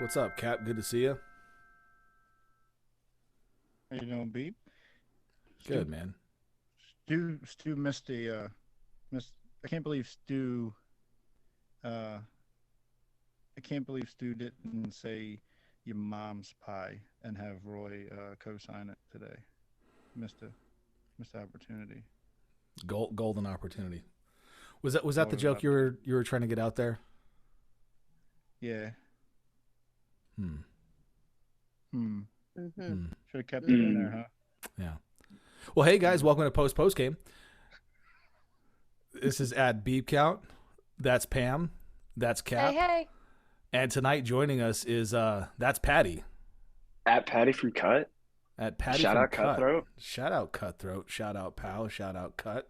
What's up, Cap? Good to see you. How you doing, Beep? Good, man. Stu missed the I can't believe Stu. I can't believe Stu didn't say your mom's pie and have Roy co-sign it today. Missed the opportunity. Golden opportunity. Was that the joke you were trying to get out there? Yeah. Mm-hmm. Should have kept it in there, huh? Yeah. Well, hey guys, welcome to Post Game. This is at BeepCount. That's Pam. That's Cap. Hey. And tonight joining us is that's Paddy. At Paddy from Cut. At Paddy Shout from out Cutthroat. Shout out Cutthroat. Shout out Pal. Shout out Cut.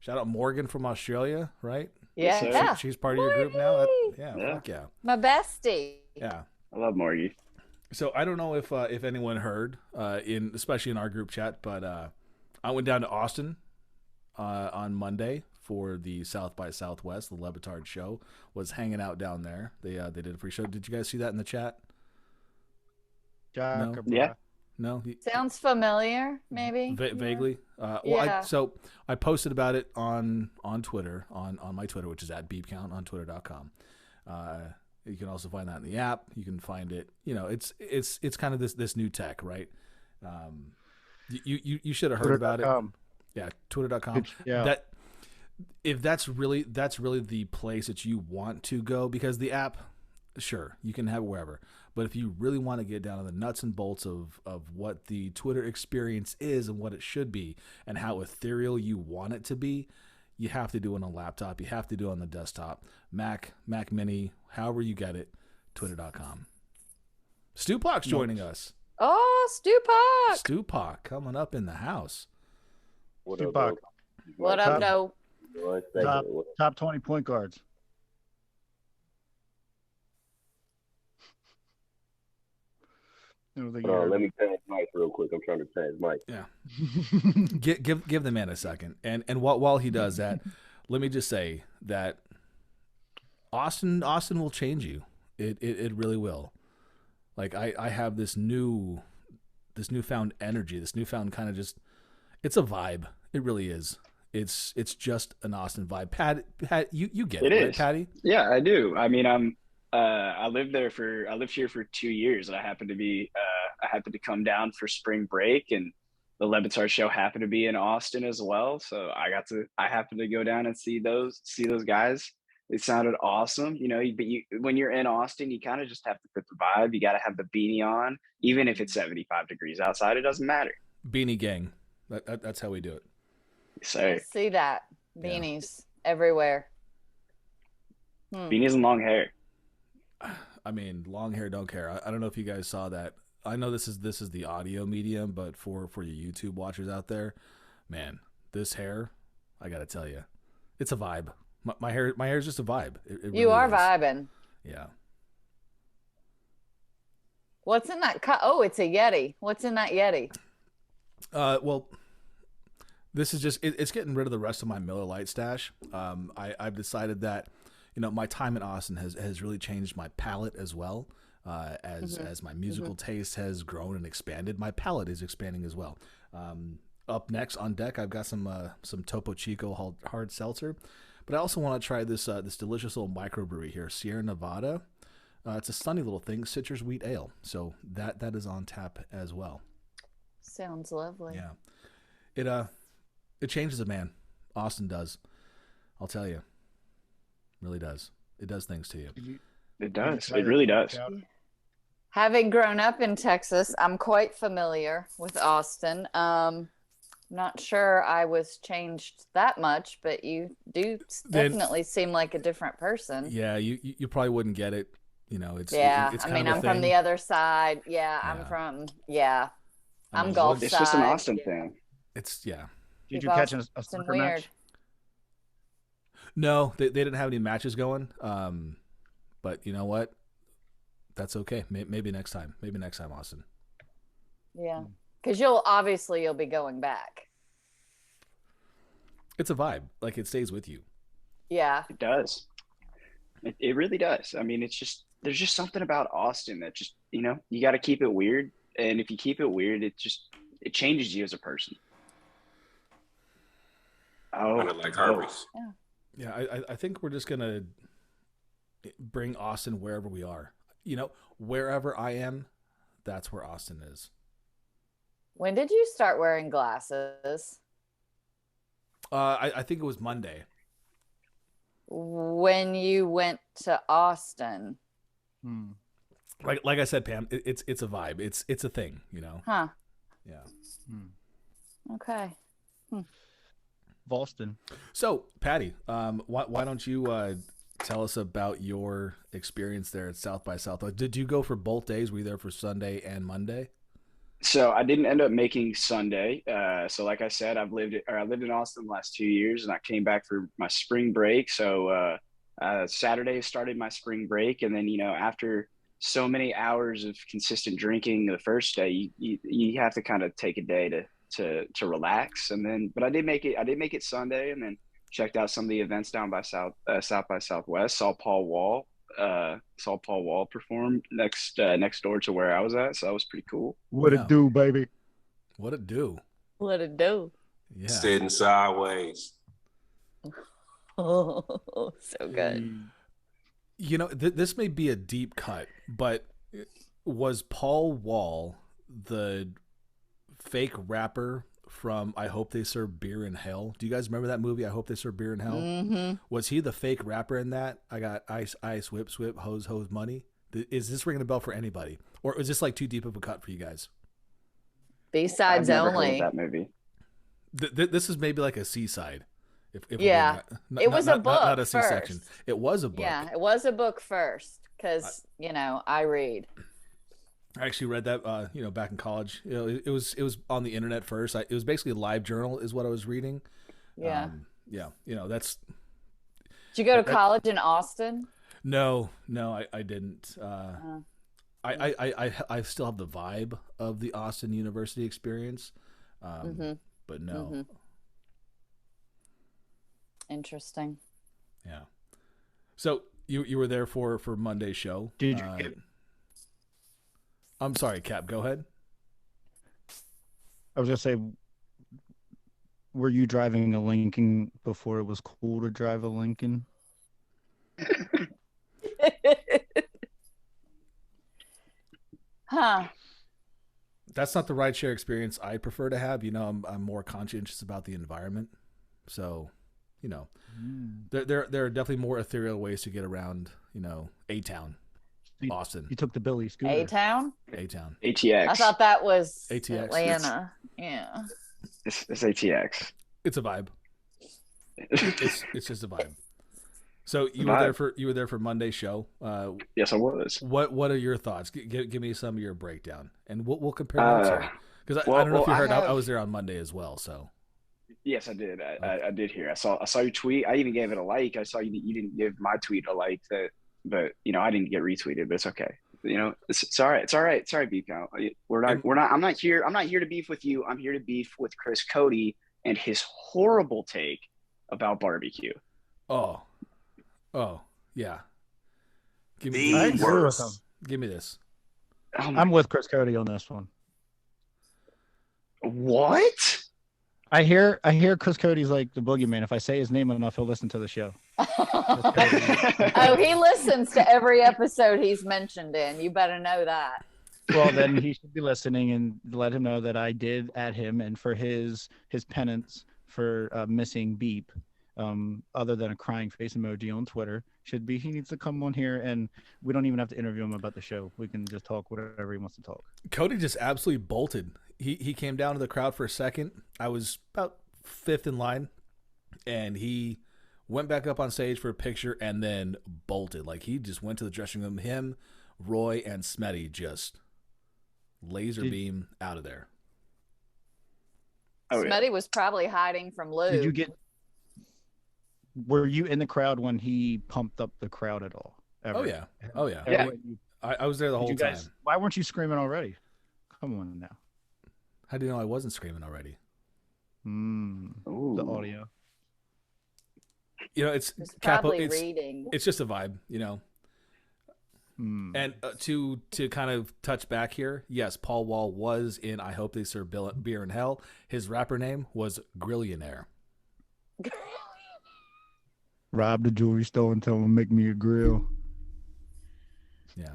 Shout out Morgan from Australia, right? Yeah. Yes, She's part of your group now. Yeah. Fuck yeah. My bestie. Yeah. I love Morgie. So I don't know if anyone heard especially in our group chat, but I went down to Austin on Monday for the South by Southwest. The Le Batard Show was hanging out down there. They did a free show. Did you guys see that in the chat? No? Yeah. No. Sounds familiar, maybe. Vaguely. Yeah. So I posted about it on Twitter on my Twitter, which is at BeepCount on Twitter.com. You can also find that in the app. You can find it. You know, it's kind of this new tech, right? You should have heard about it. Yeah, Twitter.com. Yeah. That's really the place that you want to go, because the app, sure, you can have it wherever. But if you really want to get down to the nuts and bolts of what the Twitter experience is and what it should be and how ethereal you want it to be, you have to do it on a laptop. You have to do it on the desktop. Mac Mini, however you get it, Twitter.com. Stugotz joining us. Oh, Stupak coming up in the house. Tupac. What up, though? Top 20 point guards. Let me turn his mic real quick. I'm trying to turn his mic. Yeah. give the man a second. And while he does that, let me just say that Austin will change you. It really will. Like I have this newfound energy, this newfound kind of just, it's a vibe. It really is. It's just an Austin vibe. Pat, you get it, right, Paddy? Yeah, I do. I mean, I lived here for 2 years, and I happened to come down for spring break, and the Le Batard Show happened to be in Austin as well. So I happened to go down and see those guys. It sounded awesome. You know, when you're in Austin, you kind of just have to put the vibe. You got to have the beanie on, even if it's 75 degrees outside. It doesn't matter. Beanie gang. That's how we do it. So See that. Beanies everywhere. Beanies and long hair. I mean, long hair, don't care. I don't know if you guys saw that. I know this is the audio medium, but for your YouTube watchers out there, man, this hair, I gotta tell you, it's a vibe. My hair is just a vibe. It really You are is. vibing. Yeah. What's in that cup? Oh, it's a Yeti. What's in that Yeti? Well, this is just it's getting rid of the rest of my Miller Lite stash. I've decided that, you know, my time in Austin has really changed my palate as well. As my musical taste has grown and expanded, my palate is expanding as well. Up next on deck, I've got some Topo Chico hard seltzer, but I also want to try this delicious little microbrewery here, Sierra Nevada. It's a sunny little thing, citrus wheat ale. So that is on tap as well. Sounds lovely. Yeah, it changes a man. Austin does. I'll tell you, really does. It does things to you. It does. It really does. Having grown up in Texas, I'm quite familiar with Austin. Not sure I was changed that much, but you do definitely seem like a different person. Yeah, you probably wouldn't get it. You know, it's yeah. It's I kind mean, of a I'm thing. from the other side. Yeah, I'm from I'm Gulf It's side. just an Austin thing. It's Did you catch a Austin soccer weird. match? No, they didn't have any matches going. But you know what? That's okay. Maybe next time. Maybe next time, Austin. Yeah, because you'll be going back. It's a vibe. Like, it stays with you. Yeah. It does. It really does. I mean, it's just there's just something about Austin that just, you got to keep it weird. And if you keep it weird, it changes you as a person. Kind of like Harvey's. Yeah, I think we're just going to bring Austin wherever we are. Wherever I am, that's where Austin is. When did you start wearing glasses? I think it was Monday. When you went to Austin. Like I said, Pam, it's a vibe. It's a thing, Huh. Yeah. Okay. Boston. So, Paddy, why don't you tell us about your experience there at South by Southwest? Did you go for both days? Were you there for Sunday and Monday? So I didn't end up making Sunday. So like I said, I lived in Austin the last 2 years, and I came back for my spring break. So Saturday started my spring break, and then after so many hours of consistent drinking the first day, you have to kind of take a day to relax. And then, but I did make it Sunday, and then checked out some of the events down by South by Southwest. Saw Paul Wall perform next door to where I was at, so that was pretty cool. What it do, baby? What it do? What it do? Yeah. Sitting sideways. Oh, so good. This may be a deep cut, but was Paul Wall the fake rapper from I Hope They Serve Beer in Hell? Do you guys remember that movie, I Hope They Serve Beer in Hell? Mm-hmm. Was he the fake rapper in that? I got ice, ice, whip, swip, hose, hose, money. Is this ringing a bell for anybody? Or is this like too deep of a cut for you guys? B-sides I've never only. heard of that movie. This is maybe like a C-side. Yeah. It was a book not a C-section. first. It was a book. Yeah, it was a book first because, I read. I actually read that, back in college. It was on the internet first. It was basically a live journal is what I was reading. Yeah. That's. Did you go to college in Austin? No, I didn't. I still have the vibe of the Austin University experience, but no. Mm-hmm. Interesting. Yeah. So you were there for Monday's show. Did you? I'm sorry, Cap. Go ahead. I was gonna say, were you driving a Lincoln before it was cool to drive a Lincoln? Huh. That's not the rideshare experience I prefer to have. I'm more conscientious about the environment. So, there are definitely more ethereal ways to get around, A-Town, Austin. You took the Billy scooter. A-Town? A-Town. ATX. I thought that was ATX. Atlanta. Yeah. It's ATX. It's a vibe. It's just a vibe. So you were there for Monday's show. Yes, I was. What are your thoughts? Give me some of your breakdown, and we'll compare notes here. Because I don't know if you heard, I was there on Monday as well. So yes, I did. I did hear. I saw your tweet. I even gave it a like. I saw you didn't give my tweet a like, but I didn't get retweeted. But it's okay. It's all right. It's all right. It's all right, BeepCount. I'm not here to beef with you. I'm here to beef with Chris Cody and his horrible take about barbecue. Oh, yeah. Give me this. I'm with Chris Cody on this one. What? I hear Chris Cody's like the boogeyman. If I say his name enough, he'll listen to the show. Oh, he listens to every episode he's mentioned in. You better know that. Well, then he should be listening, and let him know that I did add him, and for his penance for missing Beep, other than a crying face emoji on Twitter, he needs to come on here, and we don't even have to interview him about the show. We can just talk whatever he wants to talk. Cody just absolutely bolted. He came down to the crowd for a second. I was about fifth in line, and he went back up on stage for a picture and then bolted. Like, he just went to the dressing room. Him, Roy, and Smetty just laser beam out of there. Smetty was probably hiding from Lou. Were you in the crowd when he pumped up the crowd at all? Ever? Oh yeah. Yeah. I was there the whole time. Why weren't you screaming already? Come on now. How do you know I wasn't screaming already? The audio. It's probably Capo, reading. It's just a vibe, And to kind of touch back here, yes, Paul Wall was in I Hope They Serve Beer in Hell. His rapper name was Grillionaire. Rob the jewelry store and tell him make me a grill. Yeah,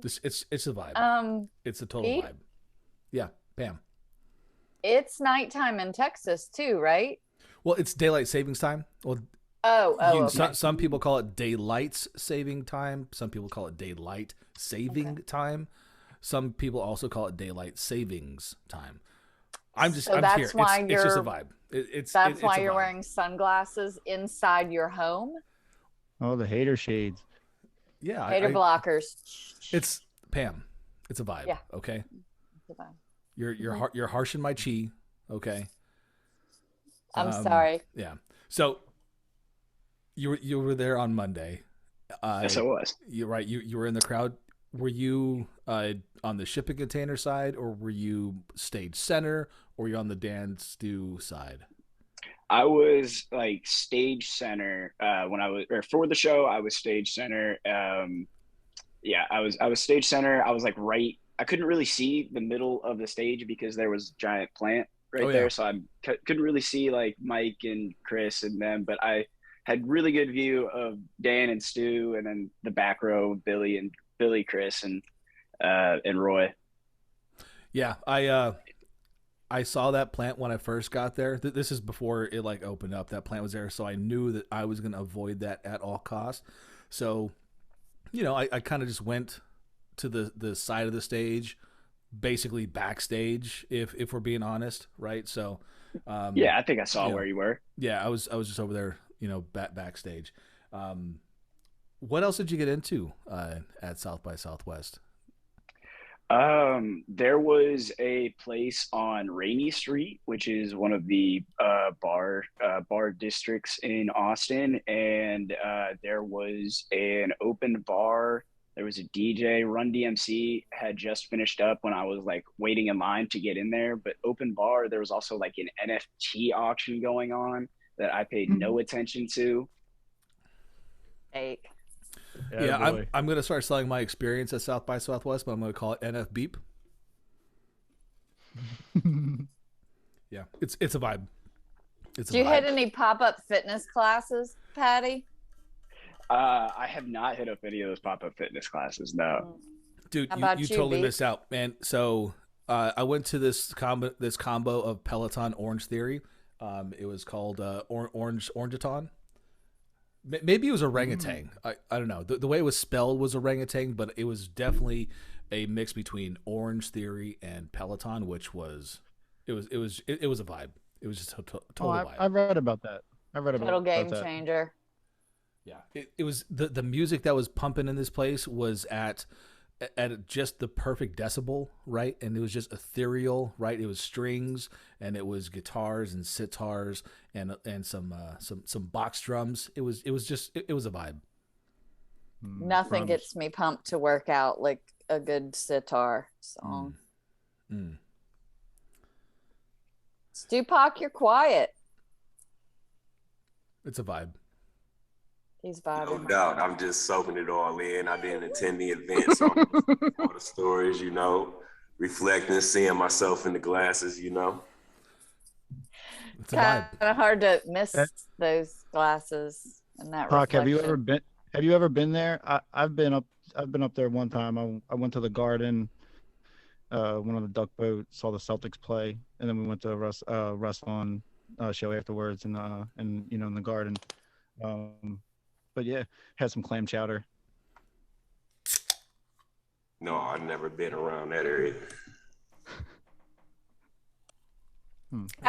it's a vibe. It's a total Pete? vibe. Yeah, Pam. It's nighttime in Texas too, right? Well, it's daylight savings time. Well, Okay. some people call it daylight saving time. Some people call it daylight saving time. Some people also call it daylight savings time. I'm just here. It's just a vibe. That's why you're vibe. wearing sunglasses inside your home. Oh, the hater shades. Yeah, Hater blockers. It's Pam. It's a vibe. Yeah. Okay. It's a vibe. You're harshing my chi. Okay. I'm sorry. Yeah. So you were there on Monday. Yes, I was. You're right. You were in the crowd. Were you on the shipping container side, or were you stage center, or were you on the Dan Stu side? I was like stage center for the show. I was stage center. Yeah, I was stage center. I was like right. I couldn't really see the middle of the stage because there was a giant plant there, so I couldn't really see like Mike and Chris and them. But I had really good view of Dan and Stu, and then the back row, Billy, Chris, and Roy. Yeah, I saw that plant when I first got there. This is before it like opened up. That plant was there, so I knew that I was going to avoid that at all costs. So, I kind of just went to the side of the stage, basically backstage, if we're being honest, right? So, yeah, I think I saw where you were. Yeah, I was just over there, backstage. What else did you get into at South by Southwest? There was a place on Rainey Street, which is one of the bar districts in Austin, and there was an open bar. There was a DJ. Run DMC had just finished up when I was like waiting in line to get in there. But open bar, there was also like an NFT auction going on that I paid no attention to. Fake. Yeah, I'm going to start selling my experience at South by Southwest, but I'm going to call it NF Beep. Yeah, it's a vibe. Did you hit any pop-up fitness classes, Paddy? I have not hit up any of those pop-up fitness classes, no. Dude, you totally missed out, man. So I went to this combo of Peloton Orange Theory. It was called Orangeathon. Maybe it was orangutan. I don't know. The way it was spelled was orangutan, but it was definitely a mix between Orange Theory and Peloton, which was it was a vibe. It was just a total vibe. I read about that. Total game changer. Yeah, it was the music that was pumping in this place was at just the perfect decibel, right? And it was just ethereal, right? It was strings and it was guitars and sitars and some box drums. It was a vibe. Nothing gets me pumped to work out like a good sitar song. Stupak, you're quiet. It's a vibe. He's vibing. No doubt. I'm just soaking it all in. I didn't attend the event, so all the stories, reflecting, seeing myself in the glasses, It's a kind vibe. of hard to miss those glasses and that Puck, reflection. have you ever been there? I've been up there one time. I went to the Garden, went on the duck boat, saw the Celtics play, and then we went to a wrestling show afterwards in the Garden. But yeah, had some clam chowder. No, I've never been around that area.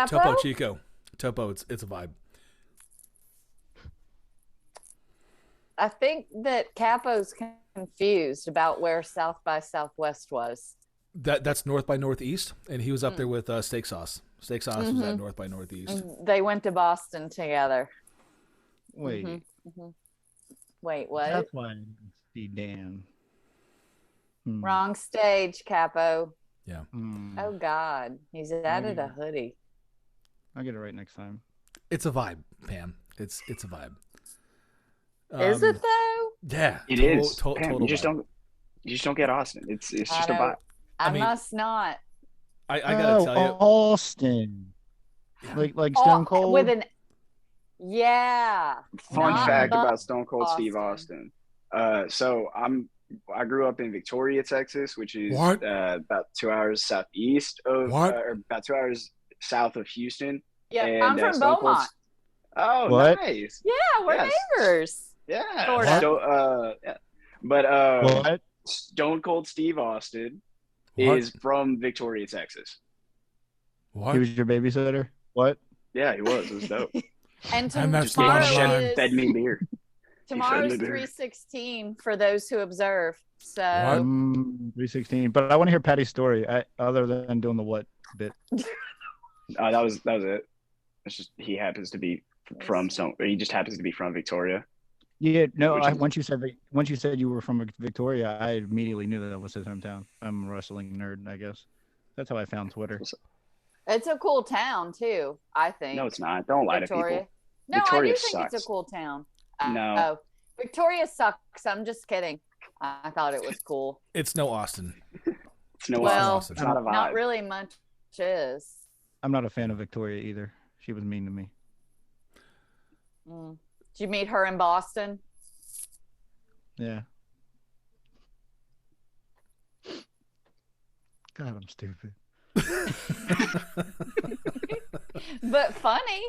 Topo Chico. Topo, it's a vibe. I think that Capo's confused about where South by Southwest was. That's North by Northeast, and he was up there with Steak Sauce. Steak Sauce was at North by Northeast. They went to Boston together. Wait. Wait, what? That's why I didn't see Dan. Wrong stage, Capo. Yeah. Oh God, he's added a hoodie. I'll get it right next time. It's a vibe, Pam. It's a vibe. Is it though? Yeah, It is. Total Pam, you just vibe. don't. You just don't get Austin. It's just a know. vibe. I mean- must not. I gotta tell you, Austin. Like Stone Cold. With an Fun Not fact the about Stone Cold Steve Austin. So I grew up in Victoria, Texas, which is What? About 2 hours southeast of, or about 2 hours south of Houston. Yeah, And, I'm from Stone Cold- Beaumont. Oh, What? nice. Yeah, we're Yes. neighbors. Yeah. Sorta. So, but What? Stone Cold Steve Austin What? is from Victoria, Texas. what? He was your babysitter? What? Yeah, he was. It was dope. And And that's Just gave me tomorrow bottom line. shit, fed me beer. tomorrow's fed me beer. 316 for those who observe. So What? 316. But I want to hear Patty's story. Other than doing the what bit. That was it. It's just he happens to be from he just happens to be from Victoria. Yeah, no. Which is- Once you said you were from Victoria, I immediately knew that was his hometown. I'm a wrestling nerd, I guess. That's how I found Twitter. it's a cool town too, I think. No, it's not. Don't lie to Victoria. people. No, Victoria I do think it's sucks. a cool town. No. Oh, Victoria sucks. I'm just kidding. I thought it was cool. It's no Austin. It's no Well, Austin. It's not a vibe. Not really much is. I'm not a fan of Victoria either. She was mean to me. Did you meet her in Boston? Yeah. God, I'm stupid. But funny.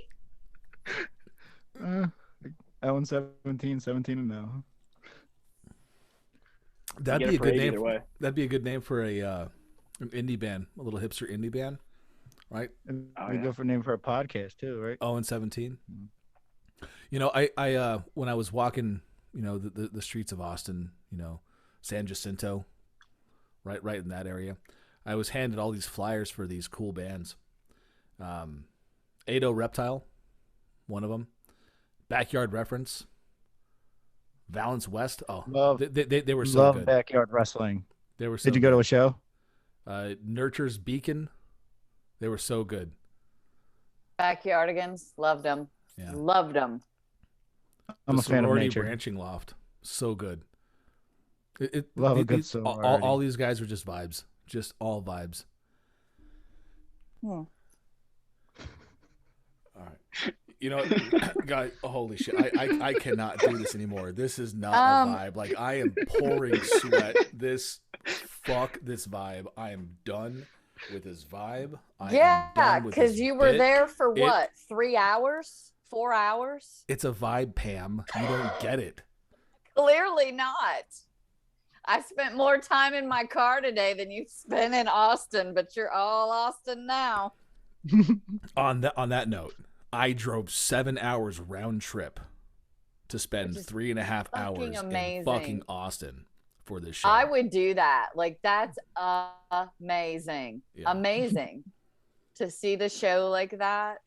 I won 17 and now. That'd Get be a good parade name. either way. That'd be a good name for an indie band, a little hipster indie band, right? And Oh, we yeah. go for a name for a podcast too, right? 0-17. You know, I when I was walking, you know, the streets of Austin, you know, San Jacinto, right in that area, I was handed all these flyers for these cool bands. Ado Reptile, one of them. Backyard Reference. Valence West. Oh, Love- they were so Love good. backyard wrestling. They were so Did you go to a show? Nurture's Beacon. They were so good. Backyardigans. Loved them. Yeah. Loved them. I'm The a fan of Sorority nature. Branching Loft. So good. Love a good these- all sorority. these guys were just vibes. Just all vibes. All right. You know, guys, holy shit. I cannot do this anymore. This is not a vibe. Like, I am pouring sweat. Fuck this vibe. I am done with this vibe. I am Yeah, done with because this you were bit. there for what? 3 hours? 4 hours? It's a vibe, Pam. You don't get it. Clearly not. I spent more time in my car today than you spent in Austin, but you're all Austin now. On that note, I drove 7 hours round trip to spend Which is 3.5 hours fucking in amazing. fucking Austin for this show. I would do that. Like, that's amazing. Yeah. Amazing to see the show like that.